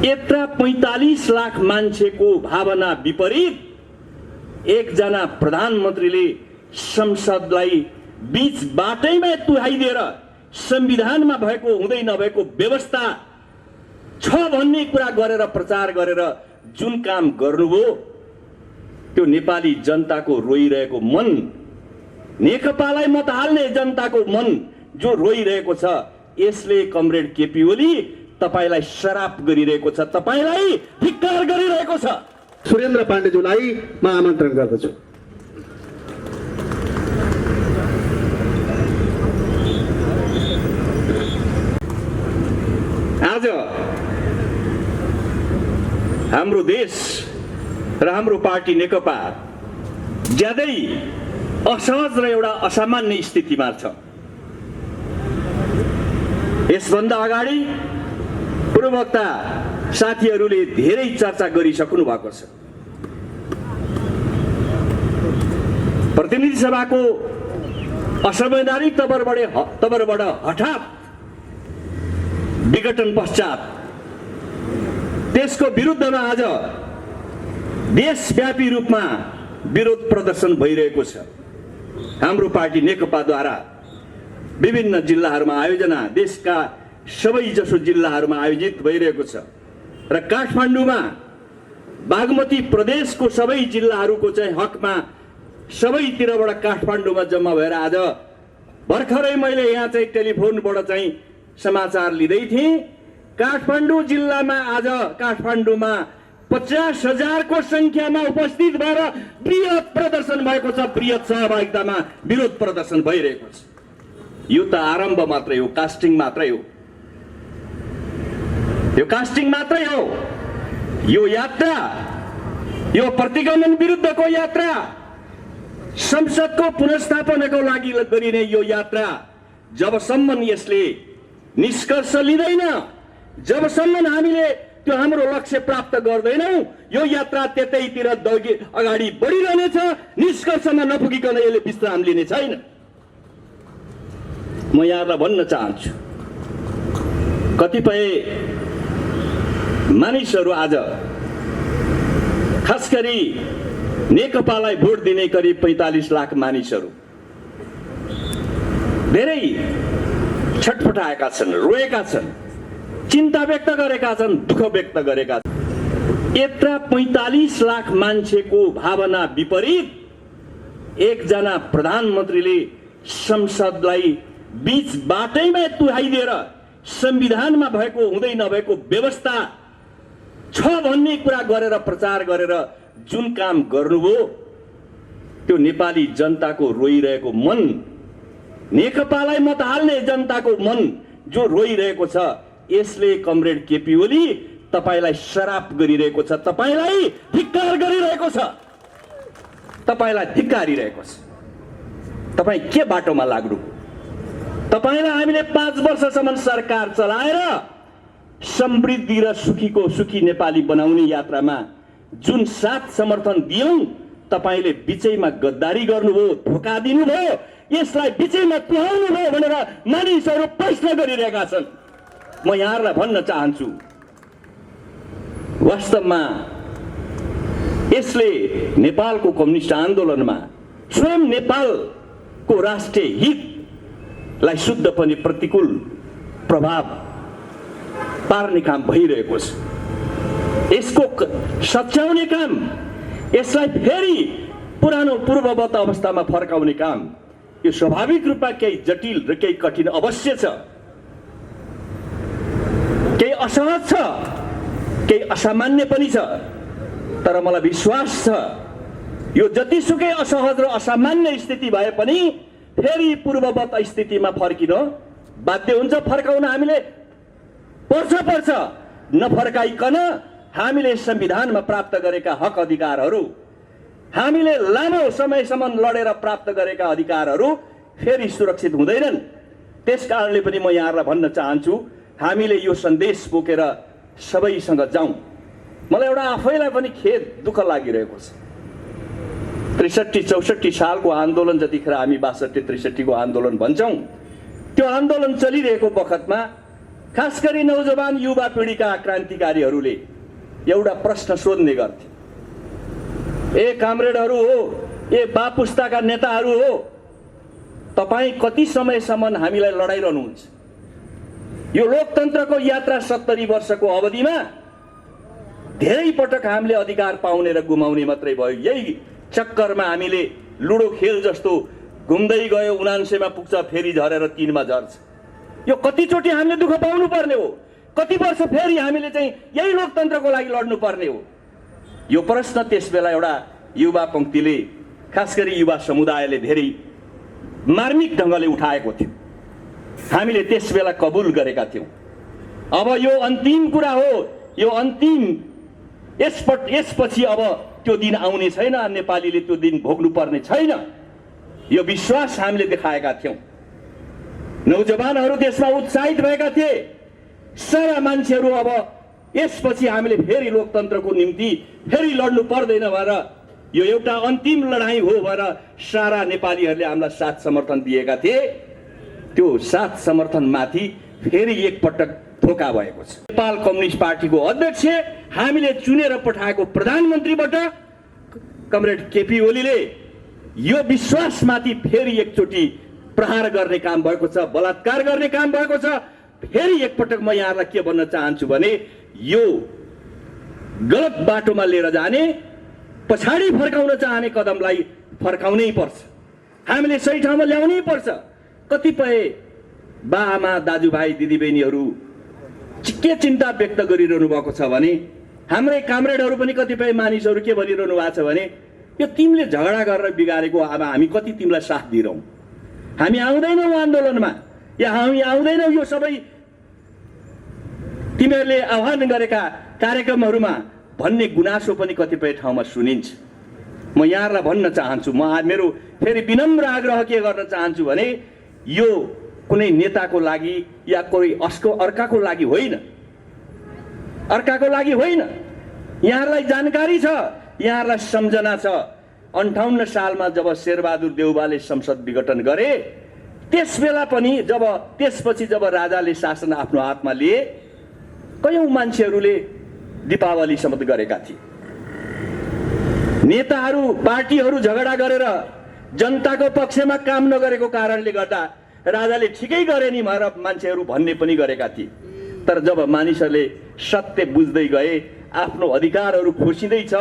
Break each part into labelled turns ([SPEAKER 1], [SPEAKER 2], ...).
[SPEAKER 1] यत्रा 45 लाख मान्छेको भावना विपरीत एकजना प्रधानमन्त्रीले संसदलाई बीच बाटैमा तुहाइदिएर संविधानमा भएको हुँदै नभएको व्यवस्था छ भन्ने कुरा गरेर प्रचार गरेर जुन काम गर्नुभयो त्यो नेपाली जनताको रोइरहेको मन, नेकपालाई मत हाल्ने जनताको मन जो रोइरहेको छ, यसले कमरेड केपी ओली तपाईलाई श्राप गरिरहेको छ, तपाईलाई धिक्कार गरिरहेको छ।
[SPEAKER 2] सुरेन्द्र पाण्डेज्यूलाई म आमन्त्रण गर्दछु।
[SPEAKER 1] आज हाम्रो देश र हाम्रो पार्टी नेकपा ज्यादै असहज र एउटा असामान्य स्थितिमा छ। यसभन्दा अगाडि पूर्ववक्ता साथीहरूले धेरै चर्चा गरिसक्नु भएको छ। प्रतिनिधि सभाको असंवैधानिक तवरबाट हठात विघटन पश्चात त्यसको विरुद्धमा आज देशव्यापी रूपमा विरोध प्रदर्शन भइरहेको छ। हाम्रो पार्टी नेकपाद्वारा विभिन्न जिल्लाहरूमा आयोजना, देशका सबै जसो जिल्लाहरूमा आयोजित भइरहेको छ र काठमाडौँमा बागमती प्रदेशको सबै जिल्लाहरूको चाहिँ हकमा सबैतिरबाट काठमाडौँमा जम्मा भएर आज भर्खरै मैले यहाँ चाहिँ टेलिफोनबाट चाहिँ समाचार लिँदै थिएँ। काठमाडौँ जिल्लामा आज काठमाडौँमा 50,000 को संख्यामा उपस्थित भएर बृहत प्रदर्शन भएको छ, बृहत सहभागितामा विरोध प्रदर्शन भइरहेको छ। यो त आरम्भ मात्रै हो, कास्टिङ मात्रै हो, यो कास्टिङ मात्रै हो। यो यात्रा, यो प्रतिगमन विरुद्धको यात्रा, संसदको पुनर्स्थापनाको लागि गरिने यो यात्रा जबसम्म यसले निष्कर्ष लिँदैन, जबसम्म हामीले त्यो हाम्रो लक्ष्य प्राप्त गर्दैनौं, यो यात्रा त्यतैतिर अगाडि बढिरहनेछ, निष्कर्षमा नपुगिकन यसले विश्राम लिने छैन। म यहाँलाई भन्न चाहन्छु, कतिपय मानिसहरू आज खास गरी नेकपालाई भोट दिने करिब 45 लाख मानिसहरू धेरै छटपटाएका छन्, रोएका छन्, चिन्ता व्यक्त गरेका छन्, दुःख व्यक्त गरेका छन्। यत्रा 45 लाख मान्छेको भावना विपरीत एकजना प्रधानमन्त्रीले संसदलाई बीच बाटैमा तुहाइदिएर संविधानमा भएको हुँदै नभएको व्यवस्था छ भन्ने कुरा गरेर प्रचार गरेर जुन काम गर्नुभयो त्यो नेपाली जनताको रोइरहेको मन, नेकपालाई मत हाल्ने जनताको मन जो रोइरहेको छ, यसले कमरेड केपी ओली तपाईलाई श्राप गरिरहेको छ, तपाईलाई धिक्कार गरिरहेको छ, तपाईलाई धिक्कारिरहेको छ। तपाई के बाटोमा लाग्नु? तपाईलाई हामीले 5 वर्षसम्म सरकार चलाएर समृद्धि र सुखीको सुखी नेपाली बनाउने यात्रामा जुन साथ समर्थन दियौं, तपाईले बिचैमा गद्दारी गर्नुभयो, धोका दिनुभयो, यसलाई बिचैमा तुहाउनु भयो भनेर मानिसहरू प्रश्न गरिरहेका छन्। म यहाँहरूलाई भन्न चाहन्छु, वास्तवमा यसले नेपालको कम्युनिस्ट आन्दोलनमा स्वयं नेपालको राष्ट्रिय हितलाई शुद्ध पनि प्रतिकूल प्रभाव पार्ने काम भइरहेको छ। यसको सच्याउने काम, यसलाई फेरि पुरानो पूर्ववत अवस्थामा फर्काउने काम, यो स्वाभाविक रूपमा केही जटिल र केही कठिन अवश्य छ, केही असहज छ, केही असामान्य पनि छ। तर मलाई विश्वास छ यो जतिसुकै असहज र असामान्य स्थिति भए पनि फेरि पूर्ववत स्थितिमा फर्किन बाध्य हुन्छ। फर्काउन हामीले पर्छ, नफर्काइकन हामीले संविधानमा प्राप्त गरेका हक अधिकारहरू, हामीले लामो समयसम्म लडेर प्राप्त गरेका अधिकारहरू फेरि सुरक्षित हुँदैनन्। त्यसकारणले पनि म यहाँहरूलाई भन्न चाहन्छु, हामीले यो सन्देश बोकेर सबैसँग जाउँ। मलाई एउटा आफैलाई पनि खेद, दुःख लागिरहेको छ। 63-64 सालको आन्दोलन, जतिखेर हामी 62-63 को आन्दोलन भन्छौं, त्यो आन्दोलन चलिरहेको बखतमा खास गरी नौजवान युवा पिँढीका क्रान्तिकारीहरूले एउटा प्रश्न सोध्ने गर्थे, ए कामरेडहरू हो, ए बा पुस्ताका नेताहरू हो, तपाईँ कति समयसम्म हामीलाई लडाइरहनुहुन्छ? यो लोकतन्त्रको यात्रा 70 वर्षको अवधिमा धेरै पटक हामीले अधिकार पाउने र गुमाउने मात्रै भयो। यही चक्करमा हामीले लुडो खेल जस्तो घुम्दै गयो, 79 मा पुग्छ, फेरि झरेर 3 मा झर्छ। यो कतिचोटि हामीले दुःख पाउनु पर्ने हो? कति वर्ष फेरि हामीले चाहिँ यही लोकतन्त्रको लागि लड्नु पर्ने हो? यो प्रश्न त्यस बेला एउटा युवा पंक्तिले, खास गरी युवा समुदायले धेरै मार्मिक ढङ्गले उठाएको थियो। हामीले त्यस बेला कबुल गरेका थियौँ, अब यो अन्तिम कुरा हो, यो अन्तिम, यसपछि अब त्यो दिन आउने छैन, नेपालीले त्यो दिन भोग्नु पर्ने छैन। यो विश्वास हामीले देखाएका थियौँ। नौजवानहरू देशमा उत्साहित भएका थिए। सारा मान्छेहरू अब यसपछि हामीले फेरि लोकतन्त्रको निम्ति फेरि लड्नु पर्दैन भनेर, यो एउटा अन्तिम लडाईँ हो भनेर सारा नेपालीहरूले हामीलाई साथ समर्थन दिएका थिए। त्यो साथ समर्थनमाथि फेरि एकपटक धोका भएको छ। नेपाल कम्युनिस्ट पार्टीको अध्यक्ष, हामीले चुनेर पठाएको प्रधानमन्त्रीबाट कमरेड केपी ओलीले यो विश्वासमाथि फेरि एकचोटि प्रहार गर्ने काम भएको छ, बलात्कार गर्ने काम भएको छ। फेरि एकपटक म यहाँलाई के भन्न चाहन्छु भने, यो गलत बाटोमा लिएर जाने, पछाडि फर्काउन चाहने कदमलाई फर्काउनै पर्छ, हामीले सही ठाउँमा ल्याउनै पर्छ। कतिपय बाआमा, दाजुभाइ, दिदीबहिनीहरू के चिन्ता व्यक्त गरिरहनु भएको छ भने, हाम्रै कामरेडहरू पनि कतिपय मानिसहरू के भनिरहनु भएको छ भने, यो तिमीले झगडा गरेर बिगारेको, अब हामी कति तिमीलाई साथ दिइरहौँ, हामी आउँदैनौँ आन्दोलनमा, या हामी आउँदैनौँ यो सबै तिमीहरूले आह्वान गरेका कार्यक्रमहरूमा भन्ने गुनासो पनि कतिपय ठाउँमा सुनिन्छ। म यहाँलाई भन्न चाहन्छु, मेरो फेरि विनम्र आग्रह के गर्न चाहन्छु भने, यो कुनै नेताको लागि या कोही अर्काको लागि होइन, अर्काको लागि होइन। यहाँहरूलाई जानकारी छ, यहाँहरूलाई सम्झना छ, 58 सालमा जब शेरबहादुर देउवाले संसद विघटन गरे, त्यस बेला पनि त्यसपछि जब राजाले शासन आफ्नो हातमा लिए, कयौं मान्छेहरूले दीपावली सम्मत गरेका थिए। नेताहरू, पार्टीहरू झगडा गरेर जनताको पक्षमा काम नगरेको कारणले गर्दा राजाले ठिकै गरे नि भनेर मान्छेहरू भन्ने पनि गरेका थिए। तर जब मानिसहरूले सत्य बुझ्दै गए, आफ्नो अधिकारहरू खोसिँदैछ,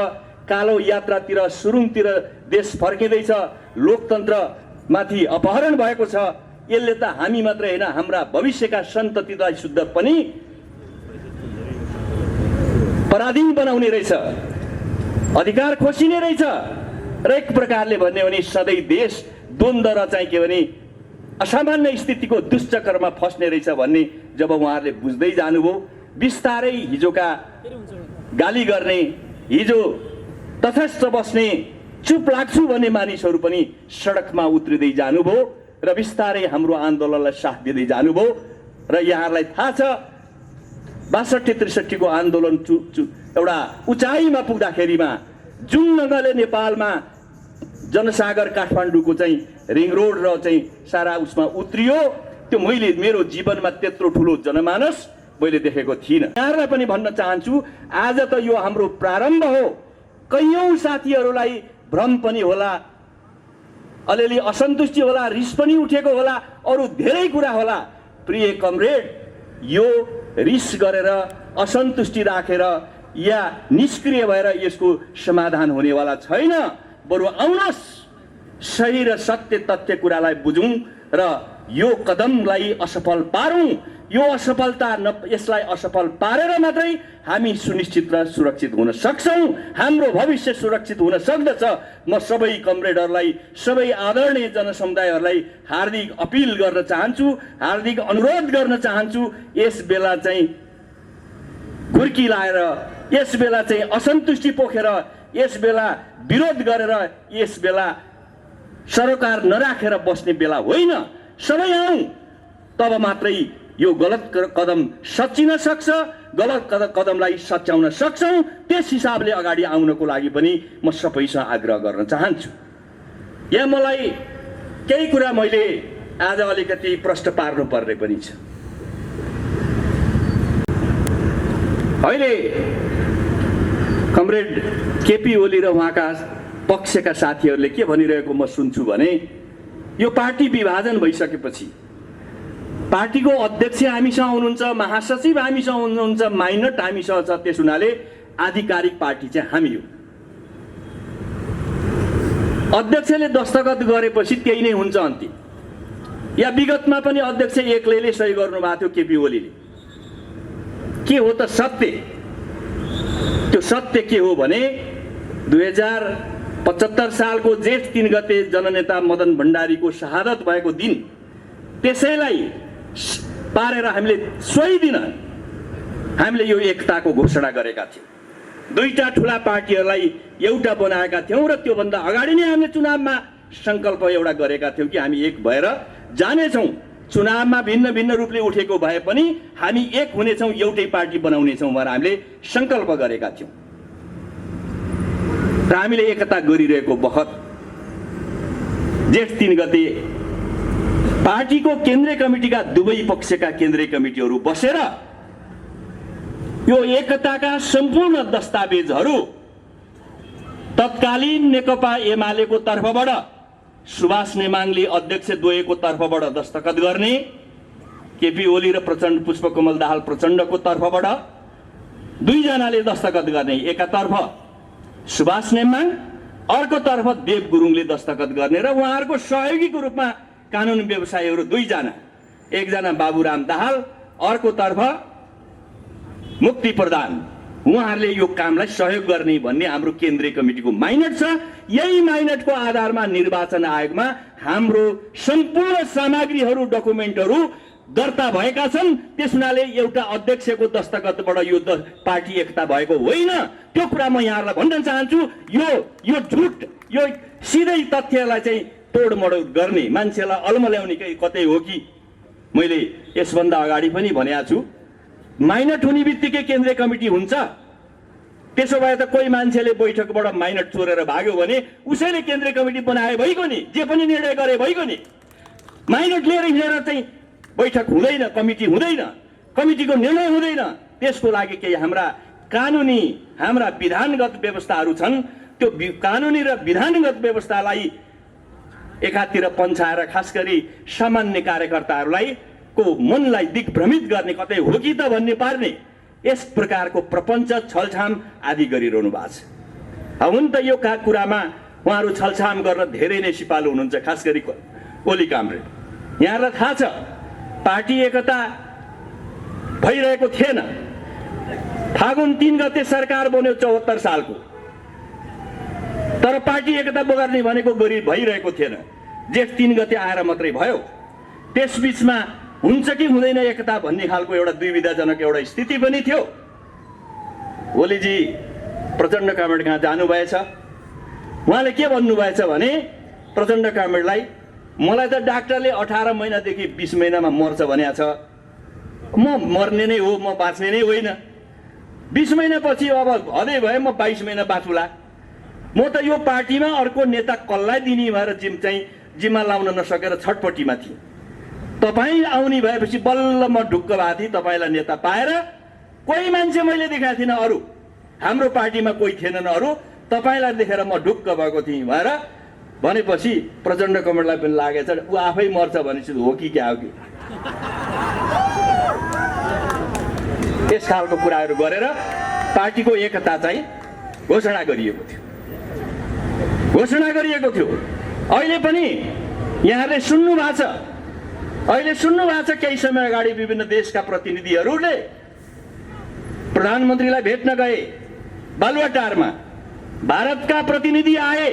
[SPEAKER 1] कालो यात्रातिर, सुरुङतिर देश फर्किँदैछ, लोकतन्त्रमाथि अपहरण भएको छ, यसले त हामी मात्रै होइन, हाम्रा भविष्यका सन्ततिलाई शुद्ध पनि पराधीन बनाउने रहेछ, अधिकार खोसिने रहेछ। र एक प्रकारले भन्ने भने सधैँ देश द्वन्द्व र चाहिँ के भने असामान्य स्थितिको दुष्चक्रमा फस्ने रहेछ भन्ने जब उहाँहरूले बुझ्दै जानुभयो, बिस्तारै हिजोका गाली गर्ने, हिजो तटस्थ बस्ने, चुप लाग्छु भन्ने मानिसहरू पनि सडकमा उत्रिँदै जानुभयो र बिस्तारै हाम्रो आन्दोलनलाई साथ दिँदै जानुभयो। र यहाँहरूलाई थाहा छ, 62-63 को आन्दोलन एउटा उचाइमा पुग्दाखेरिमा जुन ढङ्गले नेपालमा जनसागर काठमाडौँको चाहिँ रिङ रोड र चाहिँ सारा उसमा उत्रियो, त्यो मेरो जीवनमा त्यत्रो ठुलो जनमानस मैले देखेको थिइनँ। यहाँहरूलाई पनि भन्न चाहन्छु, आज त यो हाम्रो प्रारम्भ हो। कैयौं साथीहरूलाई भ्रम पनि होला, अलिअलि असन्तुष्टि होला, रिस पनि उठेको होला, अरू धेरै कुरा होला। प्रिय कमरेड, यो रिस गरेर, असन्तुष्टि राखेर या निष्क्रिय भएर यसको समाधान हुनेवाला छैन। बरु आउनुहोस्, सही र सत्य तथ्य कुरालाई बुझौँ र यो कदमलाई असफल पारौँ। यो यसलाई असफल पारेर मात्रै हामी सुनिश्चित र सुरक्षित हुन सक्छौँ, हाम्रो भविष्य सुरक्षित हुन सक्दछ। म सबै कमरेडहरूलाई, सबै आदरणीय जनसमुदायहरूलाई हार्दिक अपिल गर्न चाहन्छु, हार्दिक अनुरोध गर्न चाहन्छु, यस बेला चाहिँ घुर्की लाएर, यस बेला चाहिँ असन्तुष्टि पोखेर, यस बेला विरोध गरेर, यस बेला सरकार नराखेर बस्ने बेला होइन। सबै आउँ, तब मात्रै यो गलत कदम सच्चिन सक्छ, गलत कदमलाई सच्याउन सक्छौँ। त्यस हिसाबले अगाडि आउनको लागि पनि म सबैसँग आग्रह गर्न चाहन्छु। यहाँ मलाई केही कुरा मैले आज अलिकति प्रश्न पार्नु पर्ने पनि छ। अहिले कमरेड केपी ओली र उहाँका पक्षका साथीहरूले के भनिरहेको म सुन्छु भने यो पार्टी विभाजन भइसकेपछि पार्टीको अध्यक्ष हामीसँग हुनुहुन्छ, महासचिव हामीसँग हुनुहुन्छ, माइनट हामीसँग छ, त्यस हुनाले आधिकारिक पार्टी चाहिँ हामी हो। अध्यक्षले दस्तखत गरेपछि त्यही नै हुन्छ अन्तिम। या विगतमा पनि अध्यक्ष एक्लैले सही गर्नुभएको थियो केपी ओलीले। के हो त सत्य? त्यो सत्य के हो भने 2075 सालको जेठ 3 गते जननेता मदन भण्डारीको शहादत भएको दिन त्यसैलाई पारेर हामीले सोही दिन हामीले यो एकताको घोषणा गरेका थियौँ। दुईटा ठुला पार्टीहरूलाई एउटा बनाएका थियौँ र त्योभन्दा अगाडि नै हामीले चुनावमा सङ्कल्प एउटा गरेका थियौँ कि हामी एक भएर जानेछौँ। चुनावमा भिन्न भिन्न रूपले उठेको भए पनि हामी एक हुनेछौँ, एउटै पार्टी बनाउनेछौँ भनेर हामीले सङ्कल्प गरेका थियौँ र हामीले एकता गरिरहेको बखत जेठ 3 गते पार्टीको केन्द्रीय कमिटीका दुवै पक्षका केन्द्रीय कमिटीहरू बसेर यो एकताका सम्पूर्ण दस्तावेजहरू तत्कालीन नेकपा एमालेको तर्फबाट सुभाष नेमाङले अध्यक्ष द्वयको तर्फबाट दस्तखत गर्ने, केपी ओली र प्रचण्ड पुष्पकमल दाहाल प्रचण्डको तर्फबाट दुईजनाले दस्तखत गर्ने, एकातर्फ सुभाष नेमाङ अर्कोतर्फ देव गुरुङले दस्तखत गर्ने र उहाँहरूको सहयोगीको रूपमा कानुन व्यवसायीहरू दुईजना, एकजना बाबुराम दाहाल अर्कोतर्फ मुक्ति प्रधान, उहाँहरूले यो कामलाई सहयोग गर्ने भन्ने हाम्रो केन्द्रीय कमिटीको माइनट छ। यही माइनटको आधारमा निर्वाचन आयोगमा हाम्रो सम्पूर्ण सामग्रीहरू डकुमेन्टहरू दर्ता भएका छन्। त्यस हुनाले एउटा अध्यक्षको दस्तखतबाट यो पार्टी एकता भएको होइन। त्यो कुरा म यहाँहरूलाई भन्न चाहन्छु। यो झुट, यो सिधै तथ्यलाई चाहिँ तोडमोड गर्ने, मान्छेलाई अलमल्याउने कतै हो कि? मैले यसभन्दा अगाडि पनि भनेको छु, माइनट हुने बित्तिकै केन्द्रीय कमिटी हुन्छ। त्यसो भए त कोही मान्छेले बैठकबाट माइनट चोरेर भाग्यो भने उसैले केन्द्रीय कमिटी बनाए भइगयो नि, जे पनि निर्णय गरे भइगयो नि। माइनट लिएर हिँडेर चाहिँ बैठक हुँदैन, कमिटी हुँदैन, कमिटीको निर्णय हुँदैन। त्यसको लागि केही हाम्रा विधानगत व्यवस्थाहरू छन्। त्यो कानुनी र विधानगत व्यवस्थालाई एकातिर पन्छाएर खास गरी सामान्य कार्यकर्ताहरूलाई को मनलाई दिग्भ्रमित गर्ने, कतै हो कि त भन्ने पार्ने यस प्रकारको प्रपञ्च छलछाम आदि गरिरहनु भएको छ। हुन त यो कुरामा उहाँहरू छलछाम गर्न धेरै नै सिपालु हुनुहुन्छ, खास गरी ओली कामरेड। यहाँलाई थाहा छ पार्टी एकता भइरहेको थिएन। फागुन 3 गते सरकार बन्यो 74 सालको, तर पार्टी एकता गर्ने भनेको भइरहेको थिएन। जेठ 3 गते आएर मात्रै भयो। त्यसबीचमा हुन्छ कि हुँदैन एकता भन्ने खालको एउटा दुविधाजनक एउटा स्थिति पनि थियो। ओलीजी प्रचण्ड कामरेड कहाँ जानुभएछ, उहाँले के भन्नुभएछ भने प्रचण्ड कामरेडलाई, मलाई त डाक्टरले 18 महिनादेखि 20 महिनामा मर्छ भनेको छ, म मर्ने नै हो, म बाँच्ने नै होइन। 20 महिनापछि अब हदै भए म 22 महिना बाँचुला। म त यो पार्टीमा अर्को नेता कसलाई दिने भएर जिम्मा लाउन नसकेर छटपट्टिमा थिएँ। तपाईँ आउने भएपछि बल्ल म ढुक्क भएको थिएँ तपाईँलाई नेता पाएर। कोही मान्छे मैले देखाएको थिइनँ, अरू हाम्रो पार्टीमा कोही थिएनन्, अरू तपाईँलाई देखेर म ढुक्क भएको थिएँ भएर भनेपछि प्रचण्ड कमरेडलाई पनि लागेछ ऊ आफै मर्छ भनेपछि हो कि क्या हो कि? यस खालको कुराहरू गरेर पार्टीको एकता चाहिँ घोषणा गरिएको थियो। अहिले पनि यहाँले सुन्नु भएको छ केही समय अगाडि विभिन्न देशका प्रतिनिधिहरूले प्रधानमन्त्रीलाई भेट्न गए बालुवाटारमा। भारतका प्रतिनिधि आए,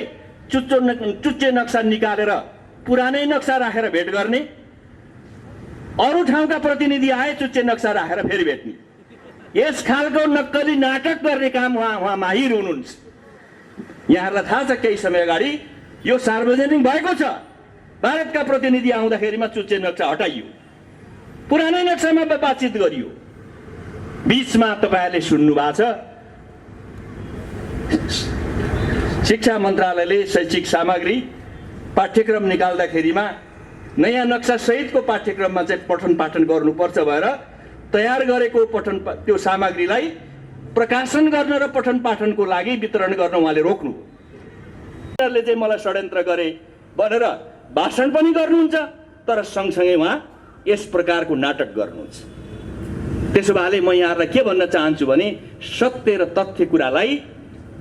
[SPEAKER 1] चुच्चे नक्सा निकालेर पुरानै नक्सा राखेर भेट गर्ने, अरू ठाउँका प्रतिनिधि आए चुच्चे नक्सा राखेर फेरि भेट्ने। यस खालको नक्कली नाटक गर्ने काम उहाँ माहिर हुनुहुन्छ। यहाँहरूलाई थाहा छ केही समय अगाडि यो सार्वजनिक भएको छ। भारतका प्रतिनिधि आउँदाखेरिमा चुच्चे नक्सा हटाइयो, पुरानै नक्सामा बातचित गरियो। बीचमा तपाईँहरूले सुन्नु भएको छ शिक्षा मन्त्रालयले शैक्षिक सामग्री पाठ्यक्रम निकाल्दाखेरिमा नयाँ नक्सा सहितको पाठ्यक्रममा चाहिँ पठन पाठन गर्नुपर्छ भएर तयार गरेको त्यो सामग्रीलाई प्रकाशन गर्न र पठन पाठनको लागि वितरण गर्न उहाँले रोक्नु। उनीहरूले चाहिँ मलाई षड्यन्त्र गरे भनेर भाषण पनि गर्नुहुन्छ, तर सँगसँगै उहाँ यस प्रकारको नाटक गर्नुहुन्छ। त्यसो भए म यहाँहरूलाई के भन्न चाहन्छु भने सत्य र तथ्य कुरालाई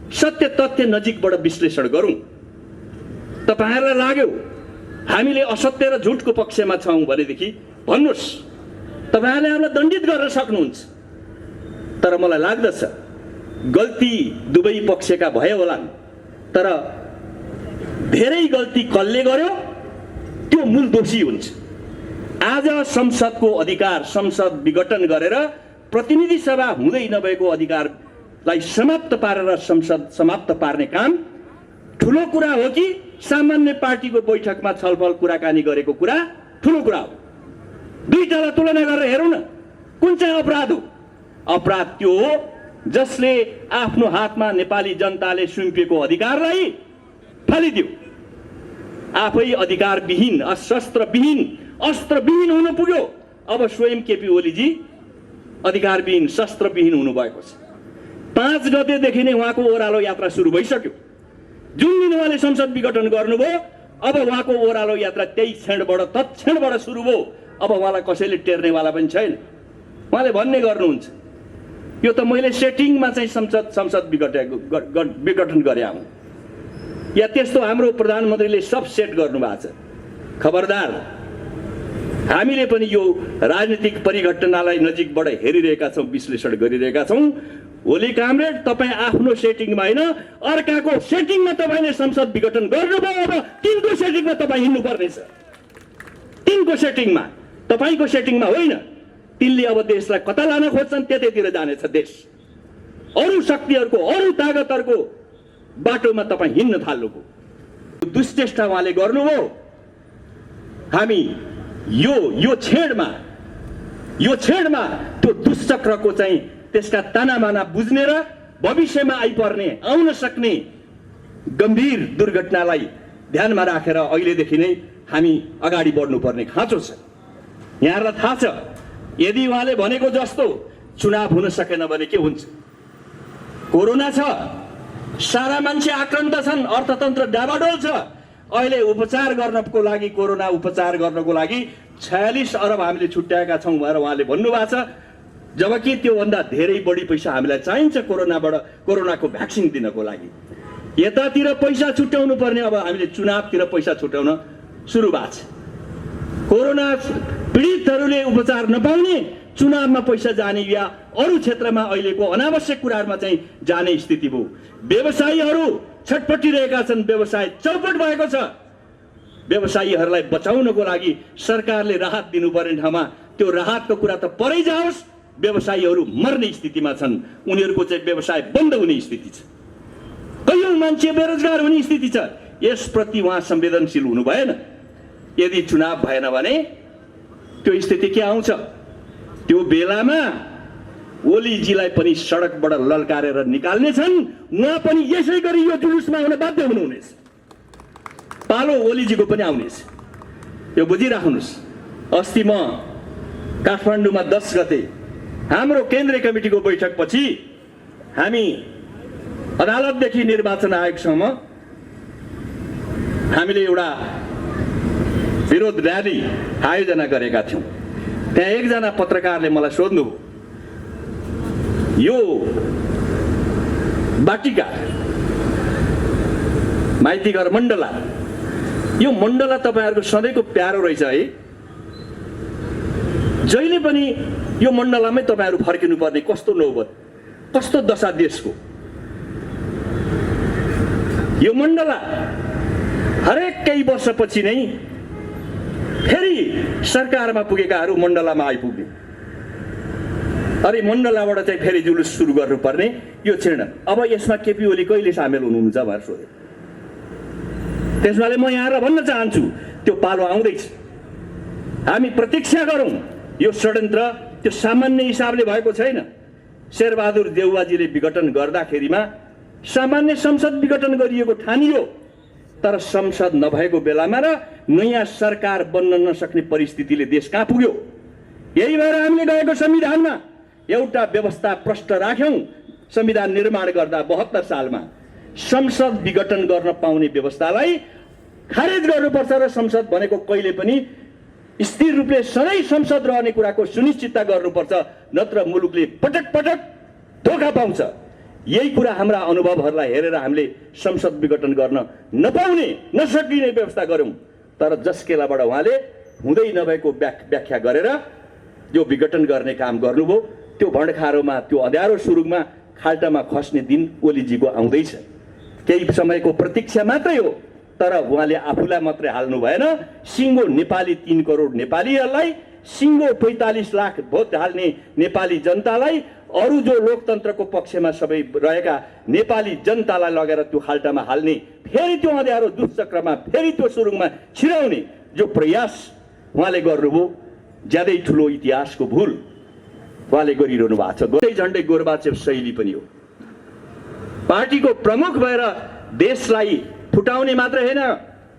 [SPEAKER 1] सत्य तथ्य नजिकबाट विश्लेषण गरौँ। तपाईहरुलाई लाग्यो हामीले असत्य र झुटको पक्षमा छौं भनेदेखि भन्नुस्, तपाईहरुले हामीलाई दण्डित गर्न सक्नुहुन्छ। तर मलाई लाग्दछ गल्ती दुवै पक्षका भयो होला, तर धेरै गल्ती कसले गर्यो त्यो मूल दोषी हुन्छ। आज संसदको अधिकार, संसद विघटन गरेर प्रतिनिधि सभा हुँदै नभएको अधिकारलाई समाप्त पारेर संसद समाप्त पार्ने काम ठूलो कुरा हो कि सामान्य पार्टीको बैठकमा छलफल कुराकानी गरेको कुरा ठूलो कुरा हो? दुईटालाई तुलना गरेर हेरौँ न, कुन चाहिँ अपराध हो? अपराध त्यो हो जसले आफ्नो हातमा नेपाली जनताले सुम्पिएको अधिकारलाई फालिदियो। आफै अधिकारविहीन, अस्त्रविहीन हुन पुग्यो। अब स्वयं केपी ओलीजी अधिकारविहीन, शस्त्रविहीन हुनुभएको छ। 5 गतेदेखि नै उहाँको ओह्रालो यात्रा सुरु भइसक्यो। जुन दिन उहाँले संसद विघटन गर्नुभयो, अब उहाँको ओह्रालो यात्रा त्यही क्षणबाट तत्क्षणबाट सुरु भयो। अब उहाँलाई कसैले टेर्नेवाला पनि छैन। उहाँले भन्ने गर्नुहुन्छ, यो त मैले सेटिङमा चाहिँ संसद विघटन गरे हुँ, या त्यस्तो हाम्रो प्रधानमन्त्रीले सब सेट गर्नु भएको छ। खबरदार, हामीले पनि यो राजनीतिक परिघटनालाई नजिकबाट हेरिरहेका छौं, विश्लेषण गरिरहेका छौं। ओली कामरेड, तपाईँ आफ्नो सेटिङमा होइन अर्काको सेटिङमा तपाईले संसद विघटन गर्नुभयो। अब तिनको सेटिङमा तपाईँ हिँड्नु पर्नेछ, तिनको सेटिङमा, तपाईको सेटिङमा होइन। तिनले अब देशलाई कता लान खोज्छन् त्यतैतिर जानेछ देश। अरू शक्तिहरूको, अरू ताकतहरूको बाटोमा तपाईँ हिँड्न थाल्नुभयो। दुष्चेष्टा उहाँले गर्नुभयो। हामी यो छेडमा त्यो दुष्चक्रको चाहिँ त्यसका तानामाना बुझ्ने र भविष्यमा आइपर्ने, आउन सक्ने गम्भीर दुर्घटनालाई ध्यानमा राखेर अहिलेदेखि नै हामी अगाडि बढ्नुपर्ने खाँचो छ। यहाँहरूलाई थाहा छ, यदि उहाँले भनेको जस्तो चुनाव हुन सकेन भने के हुन्छ? कोरोना छ, सारा मान्छे आक्रान्त छन्, अर्थतन्त्र डाबाडोल छ। अहिले उपचार गर्नको लागि, कोरोना उपचार गर्नको लागि 46 अरब हामीले छुट्याएका छौं भनेर उहाँले भन्नुभएको छ। जबकि त्योभन्दा धेरै बढी पैसा हामीलाई चाहिन्छ कोरोनाको भ्याक्सिन दिनको लागि। यतातिर पैसा छुट्याउनु पर्ने, अब हामीले चुनावतिर पैसा छुट्याउन सुरु भएको छ। कोरोना पीडितहरूले उपचार नपाउने, चुनावमा पैसा जाने या अरू क्षेत्रमा अहिलेको अनावश्यक कुराहरूमा चाहिँ जाने स्थिति भयो। व्यवसायीहरू छटपटिरहेका छन्, व्यवसाय चौपट भएको छ। व्यवसायीहरूलाई बचाउनको लागि सरकारले राहत दिनुपर्ने ठाउँमा त्यो राहतको कुरा त परै जाओस्, व्यवसायीहरू मर्ने स्थितिमा छन्। उनीहरूको चाहिँ व्यवसाय बन्द हुने स्थिति छ। कयौं मान्छे बेरोजगार हुने स्थिति छ। यसप्रति उहाँ संवेदनशील हुनु भएन। यदि चुनाव भएन भने त्यो स्थिति के आउँछ? त्यो बेलामा ओलीजीलाई पनि सडकबाट ललकारेर निकाल्ने छन्। उहाँ पनि यसै गरी यो जुलुसमा आउन बाध्य हुनुहुनेछ। पालो ओलीजीको पनि आउनेछ, यो बुझिराख्नुहोस्। अस्ति म काठमाडौँमा 10 गते हाम्रो केन्द्रीय कमिटीको बैठकपछि हामी अदालतदेखि निर्वाचन आयोगसम्म हामीले एउटा विरोध र्याली आयोजना गरेका थियौं। त्यहाँ एकजना पत्रकारले मलाई सोध्नुभयो, यो बाटिका माइतीघर मण्डला, यो मण्डला तपाईहरुको सधैँको प्यारो रहेछ है? जहिले पनि यो मण्डलामै तपाईहरु फर्किनु पर्ने कस्तो नौबत, कस्तो दशा देशको? यो मण्डला हरेक केही वर्षपछि नै फेरि सरकारमा पुगेकाहरू मण्डलामा आइपुग्ने, अरे मण्डलाबाट चाहिँ फेरि जुलुस सुरु गर्नुपर्ने यो क्षण। अब यसमा केपी ओली कहिले सामेल हुनुहुन्छ भनेर सोधे। त्यसमाले म यहाँलाई भन्न चाहन्छु, त्यो पालो आउँदैछ। हामी प्रतीक्षा गरौँ। यो षड्यन्त्र त्यो सामान्य हिसाबले भएको छैन। शेरबहादुर देउवाजीले विघटन गर्दाखेरिमा सामान्य संसद विघटन गरिएको ठानियो, तर संसद नभएको बेलामा र नयाँ सरकार बन्न नसक्ने परिस्थितिले देश कहाँ पुग्यो? यही भएर हामीले गएको संविधानमा एउटा व्यवस्था प्रष्ट राख्यौं, संविधान निर्माण गर्दा 72 सालमा संसद विघटन गर्न पाउने व्यवस्थालाई खारेज गर्नुपर्छ र संसद भनेको कहिले पनि स्थिर रूपले सधैँ संसद रहने कुराको सुनिश्चितता गर्नुपर्छ, नत्र मुलुकले पटक पटक धोका पाउँछ। यही कुरा हाम्रा अनुभवहरूलाई हेरेर हामीले संसद विघटन गर्न नपाउने नसकिने व्यवस्था गऱ्यौँ। तर जसकेलाबाट उहाँले हुँदै नभएको व्याख्या गरेर जो विघटन गर्ने काम गर्नुभयो, त्यो भण्डखारोमा त्यो अँध्यारो सुरुङमा खाल्टामा खस्ने दिन ओलीजीको आउँदैछ। केही समयको प्रतीक्षा मात्रै हो, तर उहाँले आफूलाई मात्रै हाल्नु भएन, सिङ्गो नेपाली 3 करोड नेपालीहरूलाई, सिङ्गो 45 लाख भोट हाल्ने नेपाली जनतालाई, अरू जो लोकतन्त्रको पक्षमा सबै रहेका नेपाली जनतालाई लगेर त्यो खाल्टामा हाल्ने, फेरि त्यो अँध्यारो दुष्चक्रमा फेरि त्यो सुरुङमा छिराउने जो प्रयास उहाँले गर्नुभयो, ज्यादै ठुलो इतिहासको भुल उहाँले गरिरहनु भएको छ। झन्डै गोर्बाचेव शैली पनि हो। पार्टीको प्रमुख भएर देशलाई फुटाउने मात्र होइन,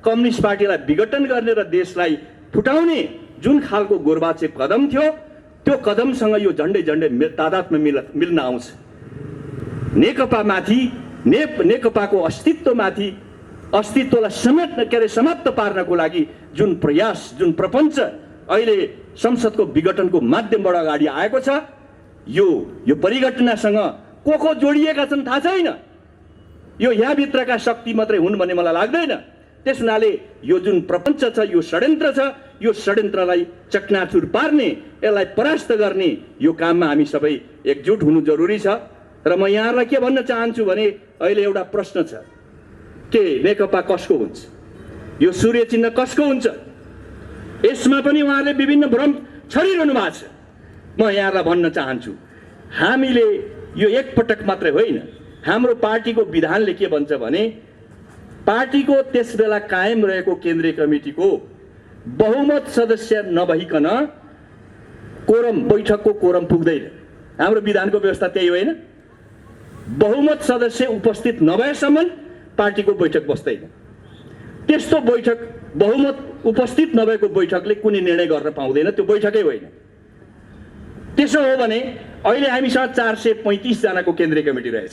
[SPEAKER 1] कम्युनिस्ट पार्टीलाई विघटन गर्ने र देशलाई फुटाउने जुन खालको गोर्बाचेव कदम थियो, त्यो कदमसँग यो झन्डै तादात्म्य मिल्न आउँछ। नेकपामाथि नेकपाको अस्तित्वमाथि अस्तित्वलाई समाप्त पार्नको लागि जुन प्रयास, जुन प्रपञ्च अहिले संसदको विघटनको माध्यमबाट अगाडि आएको छ, यो परिघटनासँग को जोडिएका छन् थाहा छैन। यो यहाँभित्रका शक्ति मात्रै हुन् भन्ने मलाई लाग्दैन। त्यस हुनाले यो जुन प्रपञ्च छ, यो षड्यन्त्र छ, यो षड्यन्त्रलाई चकनाचुर पार्ने, यसलाई परास्त गर्ने यो काममा हामी सबै एकजुट हुनु जरुरी छ। र म यहाँहरूलाई के भन्न चाहन्छु भने अहिले एउटा प्रश्न छ, के नेकपा कसको हुन्छ, यो सूर्य चिन्ह कसको हुन्छ? यसमा पनि उहाँहरूले विभिन्न भ्रम छरिरहनु भएको छ। म यहाँहरूलाई भन्न चाहन्छु, हामीले यो एकपटक मात्रै होइन, हाम्रो पार्टीको विधानले के भन्छ भने पार्टीको त्यस बेला कायम रहेको केन्द्रीय कमिटीको बहुमत सदस्य नभइकन बैठकको कोरम पुग्दैन। हाम्रो विधानको व्यवस्था त्यही होइन। बहुमत सदस्य उपस्थित नभएसम्म पार्टीको बैठक बस्दैन। त्यस्तो बैठक, बहुमत उपस्थित नभएको बैठकले कुनै निर्णय गर्न पाउँदैन, त्यो बैठकै होइन। त्यसो हो भने अहिले हामीसँग 435 जनाको केन्द्रीय कमिटी रहेछ।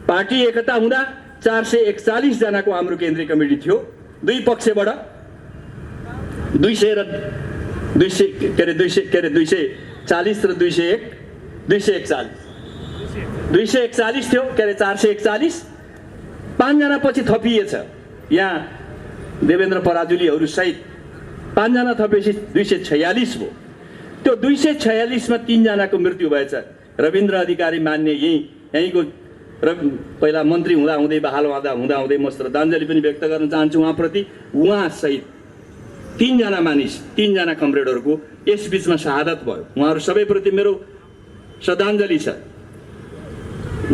[SPEAKER 1] पार्टी एकता हुँदा 441 जनाको हाम्रो केन्द्रीय कमिटी थियो। दुई पक्षबाट 240 र 241 थियो, 441, 5 जना पछि थपिएछ। यहाँ देवेन्द्र पराजुलीहरू सहित 5 जना थपेपछि 246 भयो। त्यो 246 मा 3 जनाको मृत्यु भएछ। रविन्द्र अधिकारी मान्ने यहीँको पहिला मन्त्री हुँदै बहाल हुँदै म श्रद्धाञ्जली पनि व्यक्त गर्न चाहन्छु उहाँप्रति। उहाँ सहित 3 जना मानिस, 3 जना कमरेडहरूको यस बीचमा शहादत भयो। उहाँहरू सबैप्रति मेरो श्रद्धाञ्जली छ।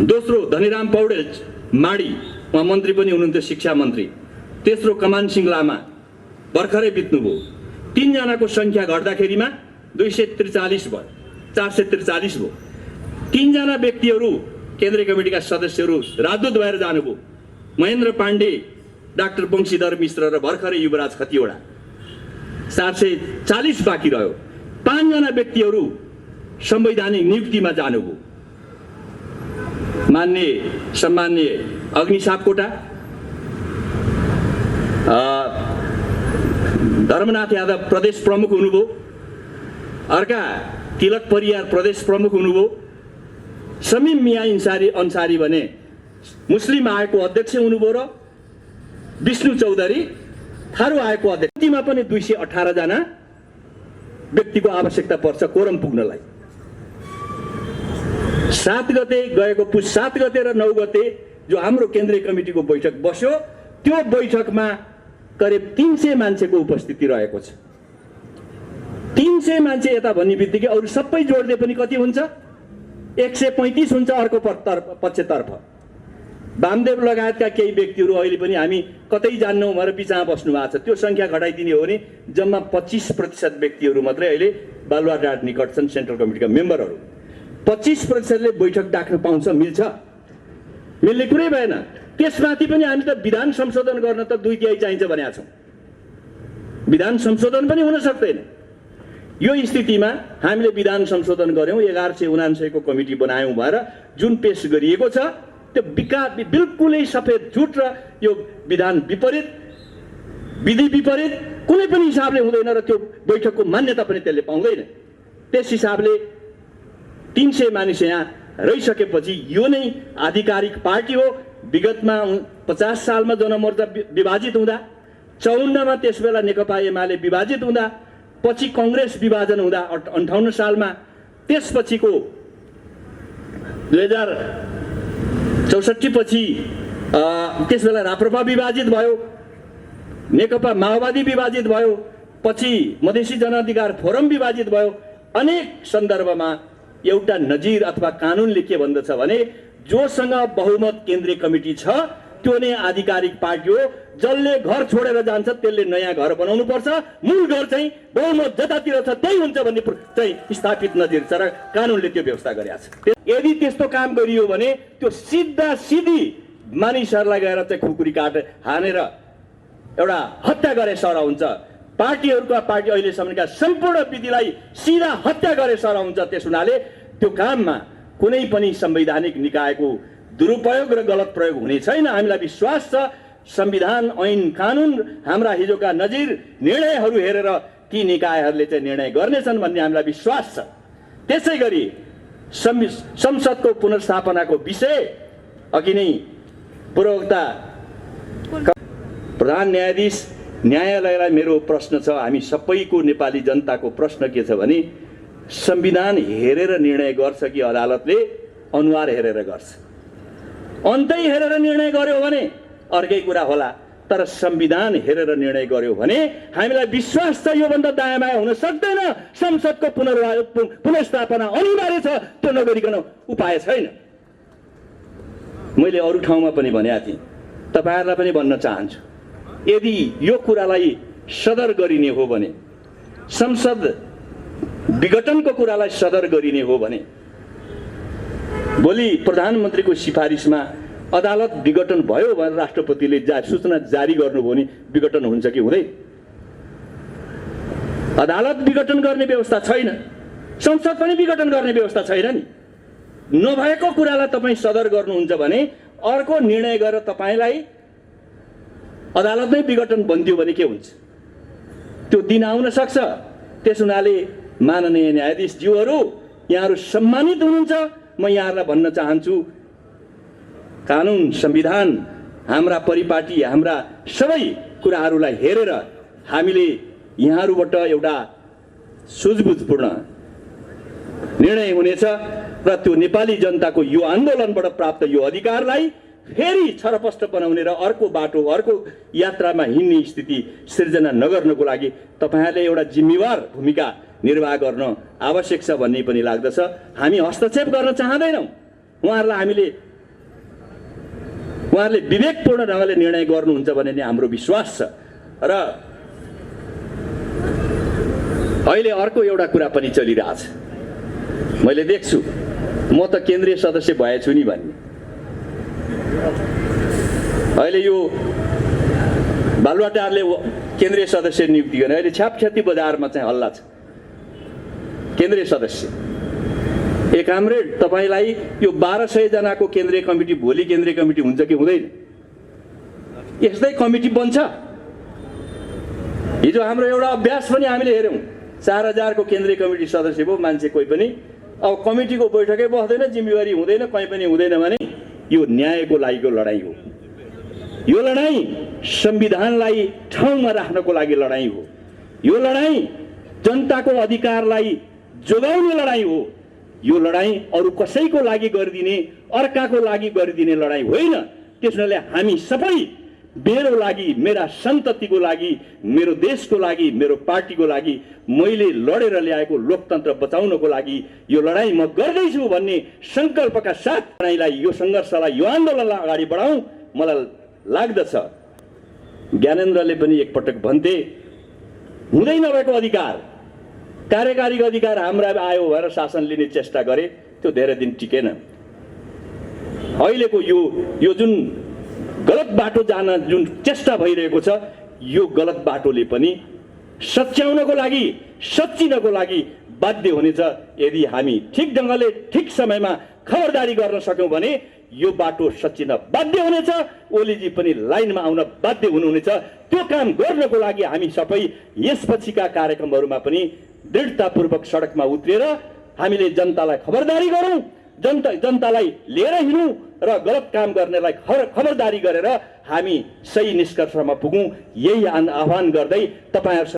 [SPEAKER 1] दोस्रो धनीराम पौडेल माडी, उहाँ मन्त्री पनि हुनुहुन्थ्यो, शिक्षा मन्त्री। तेस्रो कमान सिंह लामा भर्खरै बित्नुभयो। 3 जनाको संख्या घट्दाखेरिमा 243 भयो, 443 भयो। 3 जना व्यक्तिहरू केन्द्रीय कमिटीका सदस्यहरू राजदूत भएर जानुभयो। महेन्द्र पाण्डे, डाक्टर वंशीधर मिश्र र भर्खरै युवराज खतिवडा। 440 बाँकी रह्यो। 5 जना व्यक्तिहरू संवैधानिक नियुक्तिमा जानुभयो। सम्मान्य अग्नि सापकोटा, धर्मनाथ यादव प्रदेश प्रमुख हुनुभयो। अर्का तिलक परियार प्रदेश प्रमुख हुनुभयो। समीम मिया अन्सारी भने मुस्लिम आयोगको अध्यक्ष हुनुभयो र विष्णु चौधरी थारू आयोगको अध्यक्ष। तीमा पनि 218 जना व्यक्तिको आवश्यकता पर्छ कोरम पुग्नलाई। 7 गते गएको पुस 7 गते र 9 गते जो हाम्रो केन्द्रीय कमिटीको बैठक बस्यो, त्यो बैठकमा करिब 300 मान्छेको उपस्थिति रहेको छ। 300 मान्छे यता भन्ने बित्तिकै अरू सबै जोड्दै पनि कति हुन्छ? 135 हुन्छ अर्को पक्षतर्फ। वामदेव लगायतका केही व्यक्तिहरू अहिले पनि हामी कतै जान्नौँ भनेर बिचमा बस्नु भएको छ। त्यो संख्या घटाइदिने हो भने जम्मा 25% व्यक्तिहरू मात्रै अहिले बालुवाटार निकट छन् सेन्ट्रल कमिटीका मेम्बरहरू। 25%ले बैठक डाक्न पाउँछ, मिल्छ? मिल्ने कुरै भएन। त्यसमाथि पनि हामी त विधान संशोधन गर्न त 2/3 चाहिन्छ भनेका छौँ। विधान संशोधन पनि हुन सक्दैन। यो स्थितिमा हामीले विधान संशोधन गर्यौं, 1179 को कमिटी बनायौं भएर जुन पेश गरिएको छ त्यो बिल्कुलै सफेद झुट र यो विधान विपरीत, विधि विपरीत कुनै पनि हिसाबले हुँदैन र त्यो बैठकको मान्यता पनि त्यसले पाउँदैन। त्यस हिसाबले 300 मानिस यहाँ रहिसकेपछि यो नै आधिकारिक पार्टी हो। विगतमा 50 सालमा जनमोर्चा विभाजित हुँदा, 54 मा त्यसबेला नेकपा एमाले विभाजित हुँदा, पछि कांग्रेस विभाजन हुँदा 58 सालमा, त्यसपछिको 2064 पछि त्यसबेला राप्रपा विभाजित भयो, नेकपा माओवादी विभाजित भयो, पछि मधेसी जनअधिकार फोरम विभाजित भयो। अनेक सन्दर्भमा एउटा नजिर अथवा कानुनले के भन्दछ भने जोसँग बहुमत केन्द्रीय कमिटी छ त्यो नै आधिकारिक पार्टी हो। जसले घर छोडेर जान्छ त्यसले नयाँ घर बनाउनु पर्छ, मूल घर चाहिँ बहुमत जतातिर छ त्यही हुन्छ भन्ने चाहिँ स्थापित नजिर छ र कानुनले त्यो व्यवस्था गरेको छ। यदि त्यस्तो काम गरियो भने त्यो सिधा सिधी मानिसहरूलाई गएर चाहिँ खुकुरी काट हानेर एउटा हत्या गरे सर हुन्छ। पार्टीहरूका पार्टी अहिलेसम्मका सम्पूर्ण विधिलाई सिधा हत्या गरे सर हुन्छ। त्यस हुनाले त्यो काममा कुनै पनि संवैधानिक निकायको दुरुपयोग र गलत प्रयोग हुने छैन। हामीलाई विश्वास छ संविधान, ऐन, कानुन, हाम्रा हिजोका नजिर निर्णयहरू हेरेर ती निकायहरूले चाहिँ निर्णय गर्नेछन् भन्ने हामीलाई विश्वास छ। त्यसै गरी संसदको पुनर्स्थापनाको विषय अघि नै पूर्ववक्ता प्रधान न्यायाधीश न्यायालयलाई मेरो प्रश्न छ, हामी सबैको नेपाली जनताको प्रश्न के छ भने संविधान हेरेर निर्णय गर्छ कि अदालतले अनुहार हेरेर गर्छ? अन्तै हेरेर निर्णय गर्यो भने अर्कै कुरा होला, तर संविधान हेरेर निर्णय गर्यो भने हामीलाई विश्वास छ योभन्दा दायाँ बायाँ हुन सक्दैन। संसदको पुनर्स्थापना अनिवार्य छ, त्यो नगरिकन उपाय छैन। मैले अरू ठाउँमा पनि भनेको थिएँ, तपाईहरुलाई पनि भन्न चाहन्छु, यदि यो कुरालाई सदर गरिने हो भने, संसद विघटनको कुरालाई सदर गरिने हो भने भोलि प्रधानमन्त्रीको सिफारिसमा अदालत विघटन भयो भनेर राष्ट्रपतिले सूचना जारी गर्नुभयो भने विघटन हुन्छ कि हुँदैन? अदालत विघटन गर्ने व्यवस्था छैन, संसद पनि विघटन गर्ने व्यवस्था छैन नि। नभएको कुरालाई तपाईँ सदर गर्नुहुन्छ भने अर्को निर्णय गरेर तपाईलाई अदालत नै विघटन बन्दियो भने के हुन्छ? त्यो दिन आउन सक्छ। त्यस हुनाले माननीय न्यायाधीशज्यूहरू, यहाँहरू सम्मानित हुनुहुन्छ। म यहाँहरूलाई भन्न चाहन्छु, कानुन, संविधान, हाम्रा परिपाटी, हाम्रा सबै कुराहरूलाई हेरेर हामीले यहाँहरूबाट एउटा सुझबुझपूर्ण निर्णय हुनेछ र त्यो नेपाली जनताको यो आन्दोलनबाट प्राप्त यो अधिकारलाई फेरि छरपष्ट बनाउने र अर्को बाटो, अर्को यात्रामा हिँड्ने स्थिति सिर्जना नगर्नको लागि तपाईहरुले एउटा जिम्मेवार भूमिका निर्वाह गर्न आवश्यक छ भन्ने पनि लाग्दछ। हामी हस्तक्षेप गर्न चाहदैनौं। उहाँहरूले विवेकपूर्ण ढंगले निर्णय गर्नुहुन्छ भन्ने नै हाम्रो विश्वास छ। र अहिले अर्को एउटा कुरा पनि चलिरहेछ, मैले देख्छु, म त केन्द्रीय सदस्य भएछु नि भन्ने। अहिले यो बालुवाटारले केन्द्रीय सदस्य नियुक्ति गर्ने, अहिले छ्यापछ्याती बजारमा चाहिँ हल्ला छ। केन्द्रीय सदस्य एक कामरेड, तपाईलाई यो 1200 जनाको केन्द्रीय कमिटी भोलि केन्द्रीय कमिटी हुन्छ कि हुँदैन? यस्तै कमिटी बन्छ? हिजो हाम्रो एउटा अभ्यास पनि हामीले हेर्यौं, 4000 को केन्द्रीय कमिटी सदस्य भयो मान्छे कोही पनि। अब कमिटीको बैठकै बस्दैन, जिम्मेवारी हुँदैन, कहीँ पनि हुँदैन भने यो न्यायको लागिको लडाईँ हो। यो लडाईँ संविधानलाई ठाउँमा राख्नको लागि लडाईँ हो। यो लडाईँ जनताको अधिकारलाई जोगाउने लडाईँ हो। यो लडाईँ अरू कसैको लागि गरिदिने, अर्काको लागि गरिदिने लडाईँ होइन। त्यसैले हामी सबै, मेरो लागि, मेरा सन्ततिको लागि, मेरो देशको लागि, मेरो पार्टीको लागि, मैले लडेर ल्याएको लोकतन्त्र बचाउनको लागि यो लडाईँ म गर्दैछु भन्ने संकल्पका साथ लडाईँलाई, यो संघर्षलाई, यो आन्दोलनलाई अगाडि बढाउँ। मलाई लाग्दछ ज्ञानेन्द्रले पनि एकपटक भन्थे, हुँदै नभएको अधिकार, कार्यकारी अधिकार हाम्रा आयो भनेर शासन लिने चेष्टा गरे, त्यो धेरै दिन टिकेन। अहिलेको यो जुन गलत बाटो जान जुन चेष्टा भइरहेको छ, यो गलत बाटोले पनि सच्याउनको लागि सच्चिनको लागि बाध्य हुनेछ यदि हामी ठिक ढङ्गले ठिक समयमा खबरदारी गर्न सक्यौँ भने यो बाटो सच्चिन बाध्य हुनेछ। ओलीजी पनि लाइनमा आउन बाध्य हुनुहुनेछ। त्यो काम गर्नको लागि हामी सबै यसपछिका कार्यक्रमहरूमा पनि दृढतापूर्वक सडकमा उत्रिएर हामीले जनतालाई खबरदारी गरौँ, जनतालाई लिएर हिँडौँ र गलत काम गर्नेलाई खबरदारी गरेर हामी सही निष्कर्षमा पुगौँ। यही आह्वान गर्दै तपाईहरु